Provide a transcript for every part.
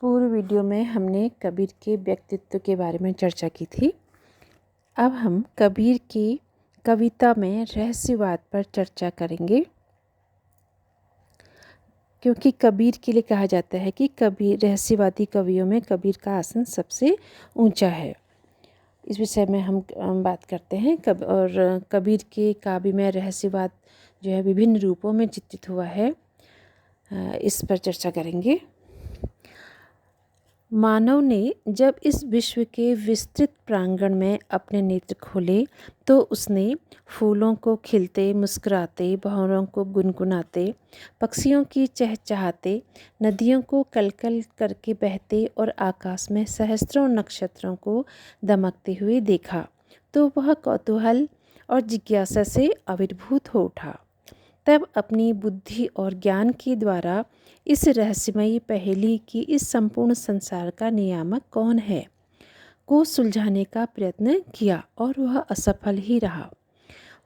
पूर्व वीडियो में हमने कबीर के व्यक्तित्व के बारे में चर्चा की थी। अब हम कबीर की कविता में रहस्यवाद पर चर्चा करेंगे, क्योंकि कबीर के लिए कहा जाता है कि कबीर रहस्यवादी कवियों में कबीर का आसन सबसे ऊंचा है। इस विषय में हम बात करते हैं और कबीर के काव्य में रहस्यवाद जो है विभिन्न रूपों में चित्रित हुआ है, इस पर चर्चा करेंगे। मानव ने जब इस विश्व के विस्तृत प्रांगण में अपने नेत्र खोले तो उसने फूलों को खिलते मुस्कुराते, भंवरों को गुनगुनाते, पक्षियों की चहचहाते, नदियों को कलकल करके बहते और आकाश में सहस्त्रों नक्षत्रों को दमकते हुए देखा तो वह कौतूहल और जिज्ञासा से आविर्भूत हो उठा। तब अपनी बुद्धि और ज्ञान के द्वारा इस रहस्यमयी पहेली की इस संपूर्ण संसार का नियामक कौन है को सुलझाने का प्रयत्न किया और वह असफल ही रहा।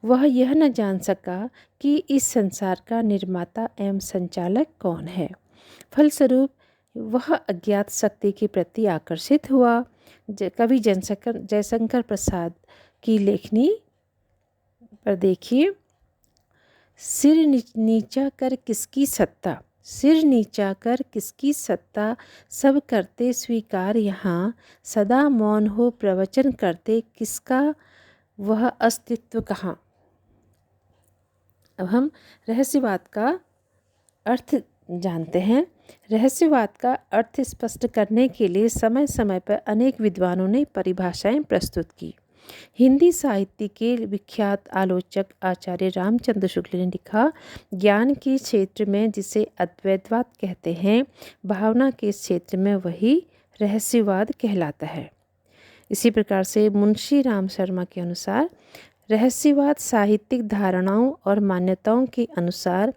वह यह न जान सका कि इस संसार का निर्माता एवं संचालक कौन है। फलस्वरूप वह अज्ञात शक्ति के प्रति आकर्षित हुआ। कवि जयशंकर प्रसाद की लेखनी पर देखिए। सिर नीचा कर किसकी सत्ता, सिर नीचा कर किसकी सत्ता, सब करते स्वीकार यहाँ, सदा मौन हो प्रवचन करते किसका वह अस्तित्व कहाँ। अब हम रहस्यवाद का अर्थ जानते हैं। रहस्यवाद का अर्थ स्पष्ट करने के लिए समय समय पर अनेक विद्वानों ने परिभाषाएं प्रस्तुत की। हिंदी साहित्य के विख्यात आलोचक आचार्य रामचंद्र शुक्ल ने लिखा, ज्ञान के क्षेत्र में जिसे अद्वैतवाद कहते हैं, भावना के क्षेत्र में वही रहस्यवाद कहलाता है। इसी प्रकार से मुंशी राम शर्मा के अनुसार रहस्यवाद साहित्यिक धारणाओं और मान्यताओं के अनुसार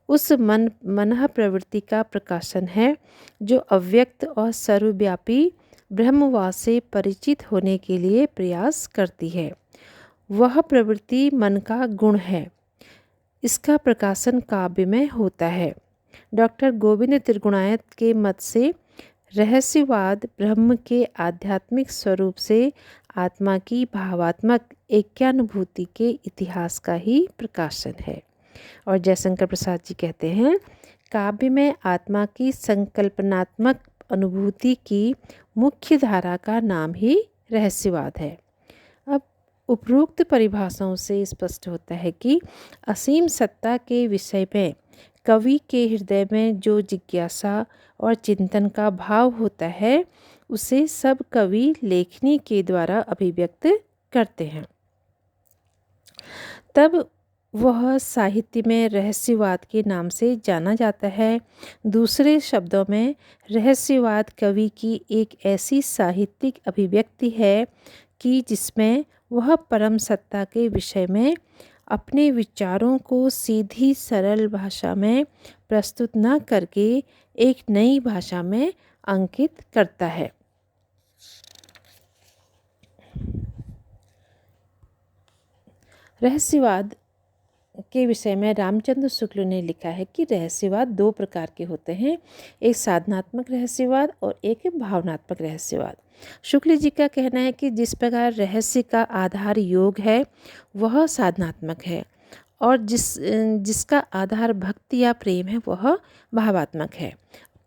उस मन प्रवृत्ति का प्रकाशन है जो अव्यक्त और सर्वव्यापी ब्रह्मवाद से परिचित होने के लिए प्रयास करती है। वह प्रवृत्ति मन का गुण है। इसका प्रकाशन काव्य में होता है। डॉक्टर गोविंद त्रिगुणायत के मत से रहस्यवाद ब्रह्म के आध्यात्मिक स्वरूप से आत्मा की भावात्मक ऐक्यानुभूति के इतिहास का ही प्रकाशन है। और जयशंकर प्रसाद जी कहते हैं, काव्य में आत्मा की संकल्पनात्मक अनुभूति की मुख्य धारा का नाम ही रहस्यवाद है। अब उपरोक्त परिभाषाओं से स्पष्ट होता है कि असीम सत्ता के विषय में कवि के हृदय में जो जिज्ञासा और चिंतन का भाव होता है उसे सब कवि लेखनी के द्वारा अभिव्यक्त करते हैं। तब वह साहित्य में रहस्यवाद के नाम से जाना जाता है। दूसरे शब्दों में रहस्यवाद कवि की एक ऐसी साहित्यिक अभिव्यक्ति है कि जिसमें वह परम सत्ता के विषय में अपने विचारों को सीधी सरल भाषा में प्रस्तुत न करके एक नई भाषा में अंकित करता है। रहस्यवाद के विषय में रामचंद्र शुक्ल ने लिखा है कि रहस्यवाद दो प्रकार के होते हैं, एक साधनात्मक रहस्यवाद और एक भावनात्मक रहस्यवाद। शुक्ल जी का कहना है कि जिस प्रकार रहस्य का आधार योग है वह साधनात्मक है और जिसका आधार भक्ति या प्रेम है वह भावात्मक है।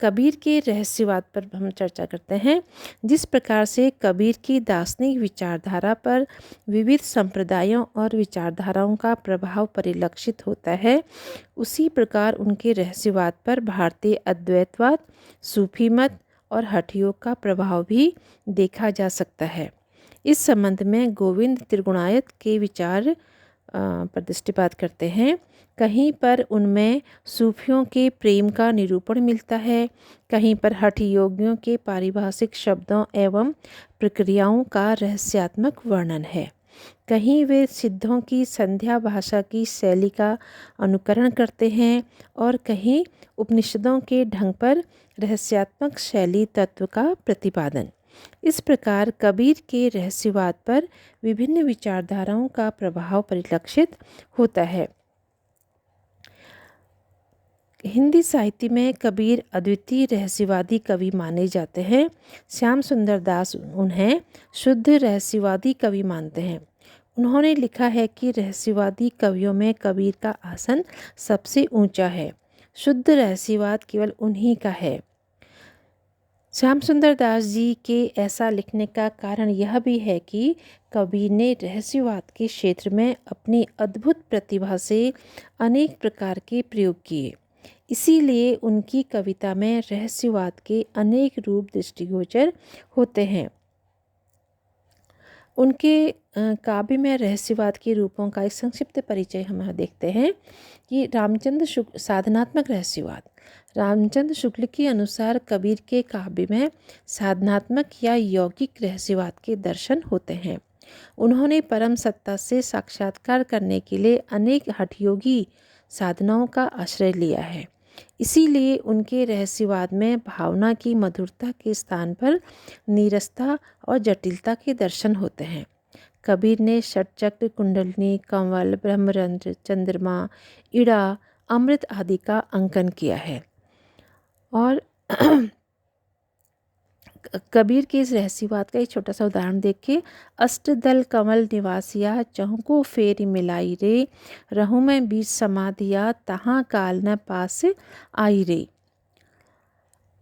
कबीर के रहस्यवाद पर हम चर्चा करते हैं। जिस प्रकार से कबीर की दार्शनिक विचारधारा पर विविध संप्रदायों और विचारधाराओं का प्रभाव परिलक्षित होता है, उसी प्रकार उनके रहस्यवाद पर भारतीय अद्वैतवाद, सूफी मत और हठ योग का प्रभाव भी देखा जा सकता है। इस संबंध में गोविंद त्रिगुणायत के विचार पर दृष्टिपात करते हैं। कहीं पर उनमें सूफियों के प्रेम का निरूपण मिलता है, कहीं पर हठ योगियों के पारिभाषिक शब्दों एवं प्रक्रियाओं का रहस्यात्मक वर्णन है। कहीं वे सिद्धों की संध्या भाषा की शैली का अनुकरण करते हैं और कहीं उपनिषदों के ढंग पर रहस्यात्मक शैली तत्व का प्रतिपादन। इस प्रकार कबीर के रहस्यवाद पर विभिन्न विचारधाराओं का प्रभाव परिलक्षित होता है। हिंदी साहित्य में कबीर अद्वितीय रहस्यवादी कवि माने जाते हैं। श्याम सुंदर दास उन्हें शुद्ध रहस्यवादी कवि मानते हैं। उन्होंने लिखा है कि रहस्यवादी कवियों में कबीर का आसन सबसे ऊंचा है। शुद्ध रहस्यवाद केवल उन्हीं का है। श्याम सुंदर दास जी के ऐसा लिखने का कारण यह भी है कि कबीर ने रहस्यवाद के क्षेत्र में अपनी अद्भुत प्रतिभा से अनेक प्रकार के प्रयोग किए। इसीलिए उनकी कविता में रहस्यवाद के अनेक रूप दृष्टिगोचर होते हैं। उनके काव्य में रहस्यवाद के रूपों का एक संक्षिप्त परिचय हम देखते हैं कि रामचंद्र शुक्ल साधनात्मक रहस्यवाद। रामचंद्र शुक्ल के अनुसार कबीर के काव्य में साधनात्मक या यौगिक रहस्यवाद के दर्शन होते हैं। उन्होंने परम सत्ता से साक्षात्कार करने के लिए अनेक हठयोगी साधनाओं का आश्रय लिया है। इसीलिए उनके रहस्यवाद में भावना की मधुरता के स्थान पर नीरसता और जटिलता के दर्शन होते हैं। कबीर ने षटचक्र, कुंडलिनी, कंवल, ब्रह्मरंध्र, चंद्रमा, इड़ा, अमृत आदि का अंकन किया है। और कबीर के इस रहस्यवाद का एक छोटा सा उदाहरण देखिए। अष्टदल कमल निवासिया, चहुको फेरी मिलाई रे, रहूं मैं बीच समाधिया, तहाँ काल न पास आई रे।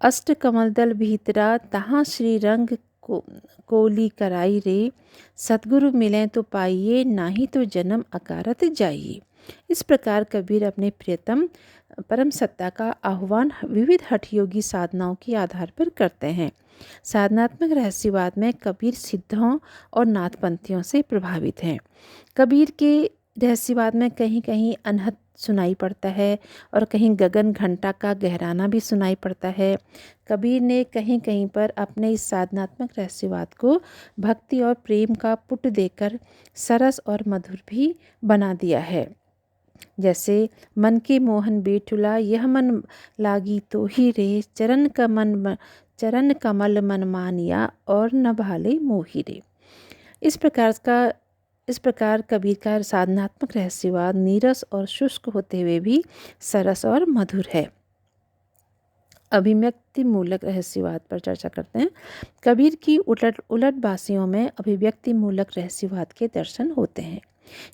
अष्ट कमल दल भीतरा, तहाँ श्री रंग कोली कराई रे, सतगुरु मिलें तो पाइए, नाही तो जन्म अकारत जाइए। इस प्रकार कबीर अपने प्रियतम परम सत्ता का आह्वान विविध हठयोगी साधनाओं के आधार पर करते हैं। साधनात्मक रहस्यवाद में कबीर सिद्धों और नाथपंथियों से प्रभावित हैं। कबीर के रहस्यवाद में कहीं कहीं अनहद सुनाई पड़ता है और कहीं गगन घंटा का गहराना भी सुनाई पड़ता है। कबीर ने कहीं कहीं पर अपने इस साधनात्मक रहस्यवाद को भक्ति और प्रेम का पुट देकर सरस और मधुर भी बना दिया है। जैसे मन के मोहन बेठुला, यह मन लागी तो ही रे, चरण कमल मन मानिया, और न भाले मोही रे। इस प्रकार कबीर का साधनात्मक रहस्यवाद नीरस और शुष्क होते हुए भी सरस और मधुर है। अभिव्यक्ति मूलक रहस्यवाद पर चर्चा करते हैं। कबीर की उलट बासियों में अभिव्यक्ति मूलक रहस्यवाद के दर्शन होते हैं।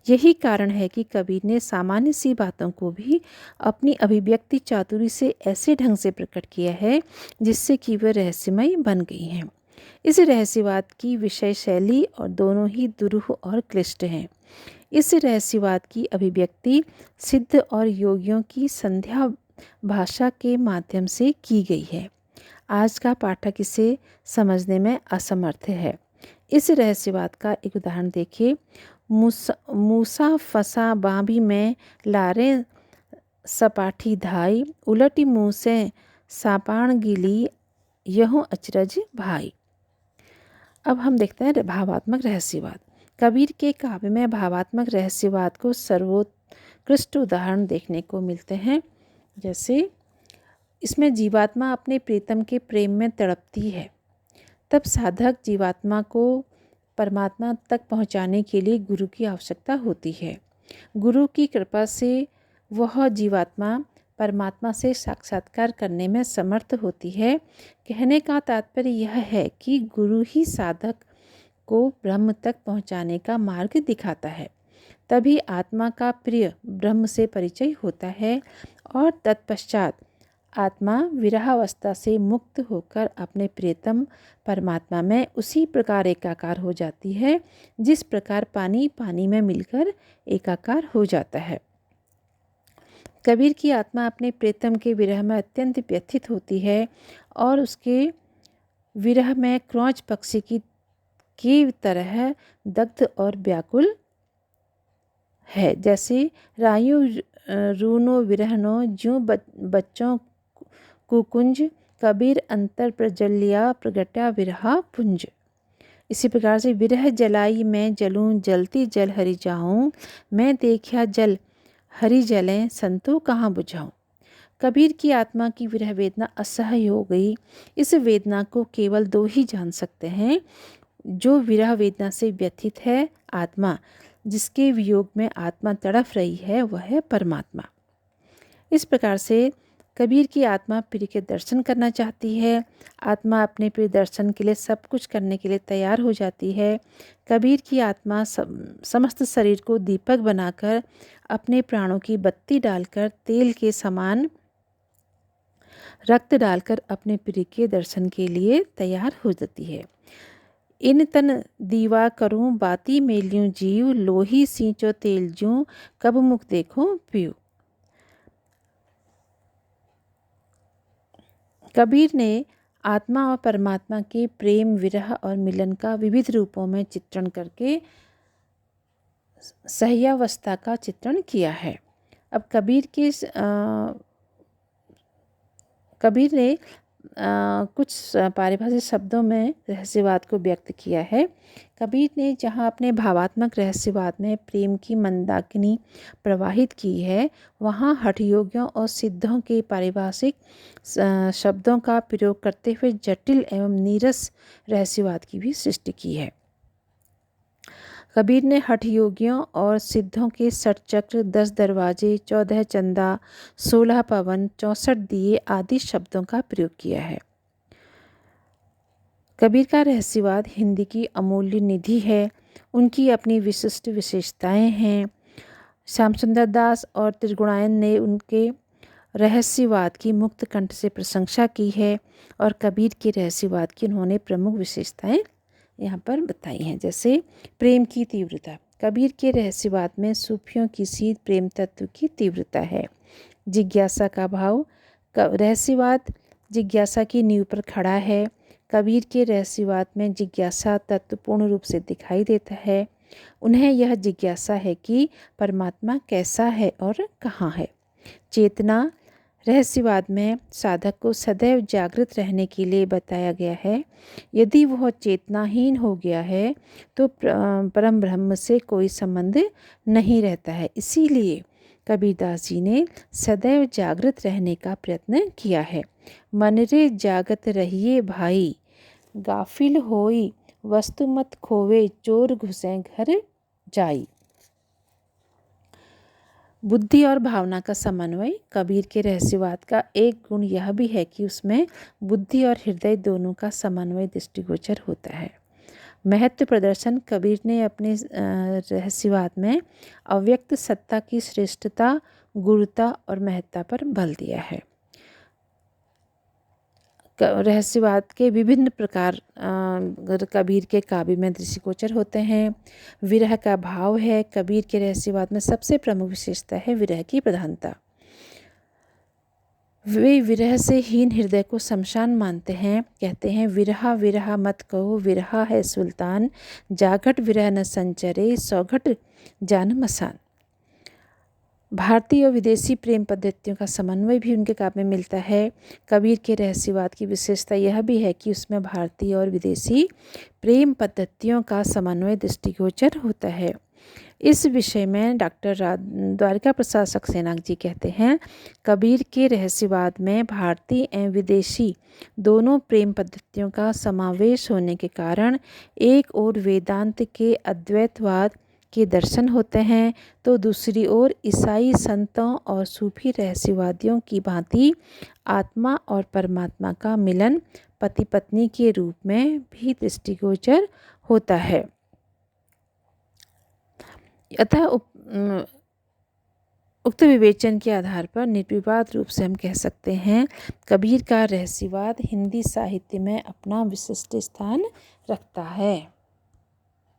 यही कारण है कि कबीर ने सामान्य सी बातों को भी अपनी अभिव्यक्ति चातुरी से ऐसे ढंग से प्रकट किया है जिससे कि वे रहस्यमय बन गई हैं। इस रहस्यवाद की विषय शैली और दोनों ही दुरूह और क्लिष्ट हैं। इस रहस्यवाद की अभिव्यक्ति सिद्ध और योगियों की संध्या भाषा के माध्यम से की गई है। आज का पाठक इसे समझने में असमर्थ है। इस रहस्यवाद का एक उदाहरण देखिए। मूसा फसा बांभी में लारे सपाठी धाई, उलटी मुँह से सापाण गिली, यहों अचरज भाई। अब हम देखते हैं भावात्मक रहस्यवाद। कबीर के काव्य में भावात्मक रहस्यवाद को सर्वोत्कृष्ट उदाहरण देखने को मिलते हैं। जैसे इसमें जीवात्मा अपने प्रीतम के प्रेम में तड़पती है, तब साधक जीवात्मा को परमात्मा तक पहुंचाने के लिए गुरु की आवश्यकता होती है। गुरु की कृपा से वह जीवात्मा परमात्मा से साक्षात्कार करने में समर्थ होती है। कहने का तात्पर्य यह है कि गुरु ही साधक को ब्रह्म तक पहुंचाने का मार्ग दिखाता है। तभी आत्मा का प्रिय ब्रह्म से परिचय होता है और तत्पश्चात आत्मा विरहावस्था से मुक्त होकर अपने प्रियतम परमात्मा में उसी प्रकार एकाकार हो जाती है जिस प्रकार पानी पानी में मिलकर एकाकार हो जाता है। कबीर की आत्मा अपने प्रियतम के विरह में अत्यंत व्यथित होती है और उसके विरह में क्रौच पक्षी की तरह दग्ध और व्याकुल है। जैसे रायु रूनो विरहनो, ज्यों बच्चों कुकुंज, कबीर अंतर प्रजल्या प्रगट्या विरहा पुंज। इसी प्रकार से विरह जलाई मैं जलूं, जलती जल हरि जाऊं, मैं देखा जल हरि जलें, संतो कहाँ बुझाऊं। कबीर की आत्मा की विरह वेदना असह्य हो गई। इस वेदना को केवल दो ही जान सकते हैं, जो विरह वेदना से व्यथित है आत्मा, जिसके वियोग में आत्मा तड़फ रही है वह है परमात्मा। इस प्रकार से कबीर की आत्मा प्रिय के दर्शन करना चाहती है। आत्मा अपने प्रिय दर्शन के लिए सब कुछ करने के लिए तैयार हो जाती है। कबीर की आत्मा समस्त शरीर को दीपक बनाकर अपने प्राणों की बत्ती डालकर तेल के समान रक्त डालकर अपने प्रिय के दर्शन के लिए तैयार हो जाती है। इन तन दीवा करूं बाती मेलियूं जीव, लोही सींचो तेल जूं, कब मुख देखो पीऊ। कबीर ने आत्मा और परमात्मा के प्रेम, विरह और मिलन का विविध रूपों में चित्रण करके सहयावस्था का चित्रण किया है। अब कबीर ने कुछ पारिभाषिक शब्दों में रहस्यवाद को व्यक्त किया है। कबीर ने जहाँ अपने भावात्मक रहस्यवाद में प्रेम की मंदाकिनी प्रवाहित की है, वहाँ हठयोगियों और सिद्धों के पारिभाषिक शब्दों का प्रयोग करते हुए जटिल एवं नीरस रहस्यवाद की भी सृष्टि की है। कबीर ने हठयोगियों और सिद्धों के 60 चक्र, 10 दरवाजे, 14 चंदा, 16 पवन, 64 दिए आदि शब्दों का प्रयोग किया है। कबीर का रहस्यवाद हिंदी की अमूल्य निधि है। उनकी अपनी विशिष्ट विशेषताएं हैं। श्याम सुंदर दास और त्रिगुणायन ने उनके रहस्यवाद की मुक्त कंठ से प्रशंसा की है और कबीर के रहस्यवाद की उन्होंने प्रमुख विशेषताएं यहाँ पर बताई हैं। जैसे प्रेम की तीव्रता। कबीर के रहस्यवाद में सूफियों की सीध प्रेम तत्व की तीव्रता है। जिज्ञासा का भाव। रहस्यवाद जिज्ञासा की नींव पर खड़ा है। कबीर के रहस्यवाद में जिज्ञासा तत्व पूर्ण रूप से दिखाई देता है। उन्हें यह जिज्ञासा है कि परमात्मा कैसा है और कहाँ है। चेतना। रहस्यवाद में साधक को सदैव जागृत रहने के लिए बताया गया है। यदि वह चेतनाहीन हो गया है तो परम ब्रह्म से कोई संबंध नहीं रहता है। इसीलिए कबीरदास जी ने सदैव जागृत रहने का प्रयत्न किया है। मन रे जागत रहिए भाई, गाफिल होई वस्तु मत खोवे, चोर घुसे घर जाई। बुद्धि और भावना का समन्वय। कबीर के रहस्यवाद का एक गुण यह भी है कि उसमें बुद्धि और हृदय दोनों का समन्वय दृष्टिगोचर होता है। महत्व प्रदर्शन। कबीर ने अपने रहस्यवाद में अव्यक्त सत्ता की श्रेष्ठता, गुरुता और महत्ता पर बल दिया है। रहस्यवाद के विभिन्न प्रकार कबीर के काव्य में दृष्टिगोचर होते हैं। विरह का भाव है। कबीर के रहस्यवाद में सबसे प्रमुख विशेषता है विरह की प्रधानता। वे विरह से हीन हृदय को शमशान मानते हैं। कहते हैं, विरहा विरहा मत कहो, विरहा है सुल्तान, जाघट विरह न संचरे, सौघट जान मसान। भारतीय और विदेशी प्रेम पद्धतियों का समन्वय भी उनके काव्य में मिलता है। कबीर के रहस्यवाद की विशेषता यह भी है कि उसमें भारतीय और विदेशी प्रेम पद्धतियों का समन्वय दृष्टिगोचर होता है। इस विषय में डॉक्टर द्वारिका प्रसाद सक्सेना जी कहते हैं, कबीर के रहस्यवाद में भारतीय एवं विदेशी दोनों प्रेम पद्धतियों का समावेश होने के कारण एक ओर वेदांत के अद्वैतवाद के दर्शन होते हैं तो दूसरी ओर ईसाई संतों और सूफी रहस्यवादियों की भांति आत्मा और परमात्मा का मिलन पति पत्नी के रूप में भी दृष्टिगोचर होता है। अतः उक्त विवेचन के आधार पर निर्विवाद रूप से हम कह सकते हैं, कबीर का रहस्यवाद हिंदी साहित्य में अपना विशिष्ट स्थान रखता है।